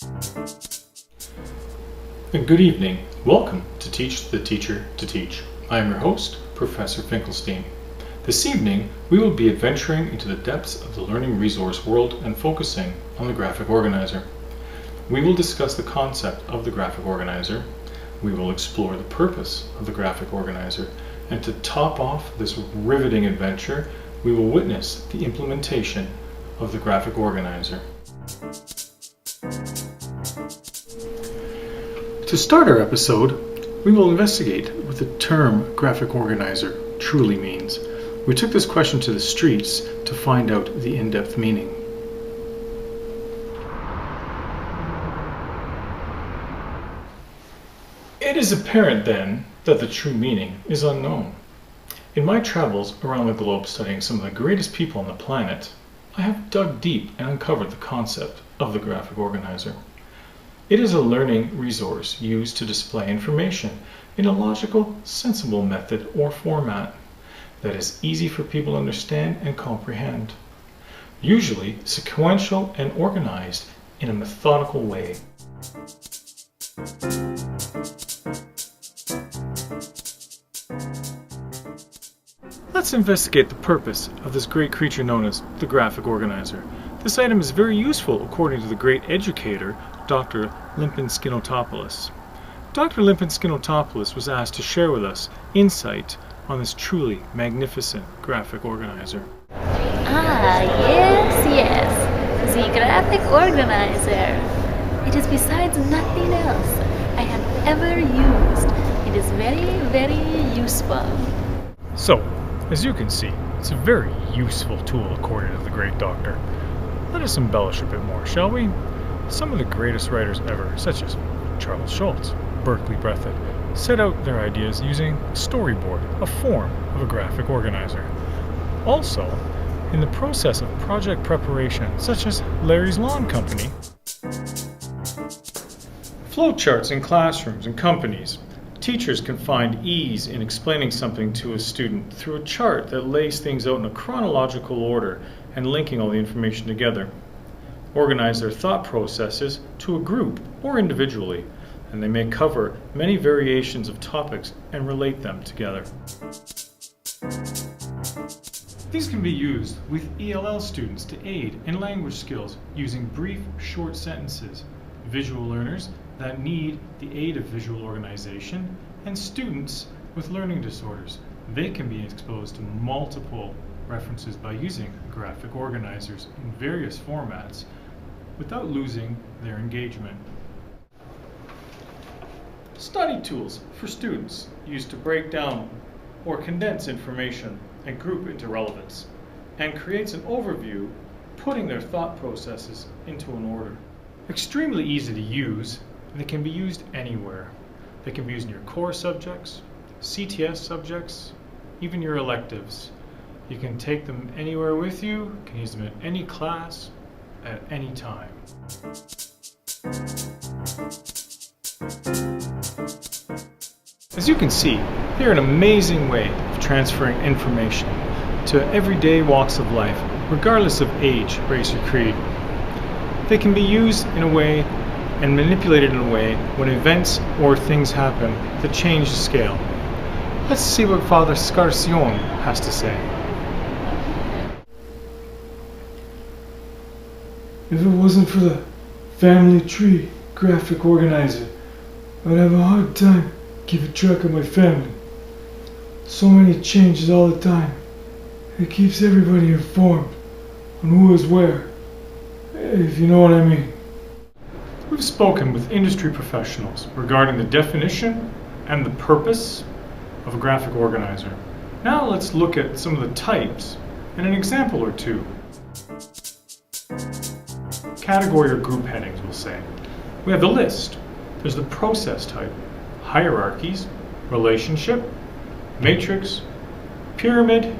Good evening. Welcome to Teach the Teacher to Teach. I am your host, Professor Finkelstein. This evening, we will be adventuring into the depths of the learning resource world and focusing on the graphic organizer. We will discuss the concept of the graphic organizer. We will explore the purpose of the graphic organizer. And to top off this riveting adventure, we will witness the implementation of the graphic organizer. To start our episode, we will investigate what the term graphic organizer truly means. We took this question to the streets to find out the in-depth meaning. It is apparent then that the true meaning is unknown. In my travels around the globe studying some of the greatest people on the planet, I have dug deep and uncovered the concept of the graphic organizer. It is a learning resource used to display information in a logical, sensible method or format that is easy for people to understand and comprehend, usually sequential and organized in a methodical way. Let's investigate the purpose of this great creature known as the graphic organizer. This item is very useful according to the great educator, Dr. Limpinskinnotopoulos. Dr. Limpinskinnotopoulos was asked to share with us insight on this truly magnificent graphic organizer. Yes, the graphic organizer. It is besides nothing else I have ever used. It is very, very useful. So, as you can see, it's a very useful tool according to the great doctor. Let us embellish a bit more, shall we? Some of the greatest writers ever, such as Charles Schulz, Berkeley Breathitt, set out their ideas using a storyboard, a form of a graphic organizer. Also, in the process of project preparation, such as Larry's Lawn Company, flowcharts in classrooms and companies, teachers can find ease in explaining something to a student through a chart that lays things out in a chronological order and linking all the information together. Organize their thought processes to a group or individually, and they may cover many variations of topics and relate them together. These can be used with ELL students to aid in language skills using brief, short sentences, visual learners that need the aid of visual organization, and students with learning disorders. They can be exposed to multiple references by using graphic organizers in various formats without losing their engagement. Study tools for students used to break down or condense information and group into relevance, and creates an overview, putting their thought processes into an order. Extremely easy to use, and they can be used anywhere. They can be used in your core subjects, CTS subjects, even your electives. You can take them anywhere with you, you can use them in any class, at any time. As you can see, they are an amazing way of transferring information to everyday walks of life, regardless of age, race, or creed. They can be used in a way and manipulated in a way when events or things happen that change the scale. Let's see what Father Scarcione has to say. If it wasn't for the family tree graphic organizer, I'd have a hard time keeping track of my family. So many changes all the time. It keeps everybody informed on who is where, if you know what I mean. We've spoken with industry professionals regarding the definition and the purpose of a graphic organizer. Now let's look at some of the types and an example or two. Category or group headings, we'll say. We have the list. There's the process type, hierarchies, relationship, matrix, pyramid,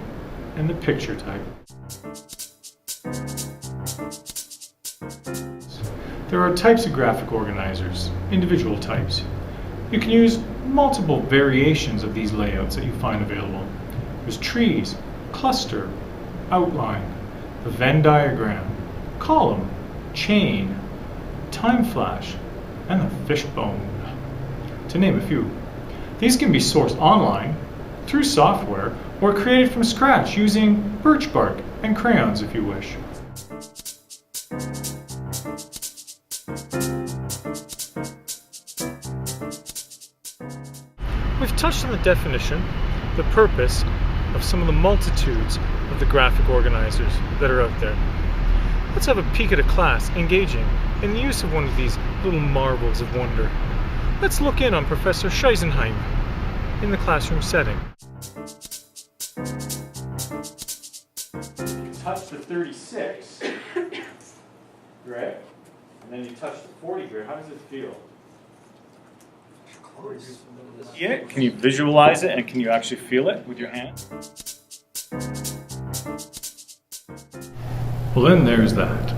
and the picture type. There are types of graphic organizers, individual types. You can use multiple variations of these layouts that you find available. There's trees, cluster, outline, the Venn diagram, column, chain, time flash, and the fishbone, to name a few. These can be sourced online, through software, or created from scratch using birch bark and crayons if you wish. We've touched on the definition, the purpose of some of the multitudes of the graphic organizers that are out there. Let's have a peek at a class engaging in the use of one of these little marvels of wonder. Let's look in on Professor Scheisenheim in the classroom setting. You touch the 36, right? And then you touch the 40 here. How does it feel? Yeah, can you visualize it and can you actually feel it with your hand? Well, then there's that.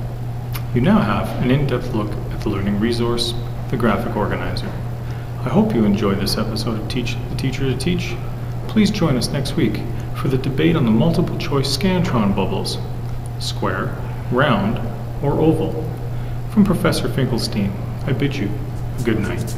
You now have an in-depth look at the learning resource, the graphic organizer. I hope you enjoyed this episode of Teach the Teacher to Teach. Please join us next week for the debate on the multiple choice Scantron bubbles. Square, round, or oval? From Professor Finkelstein, I bid you good night.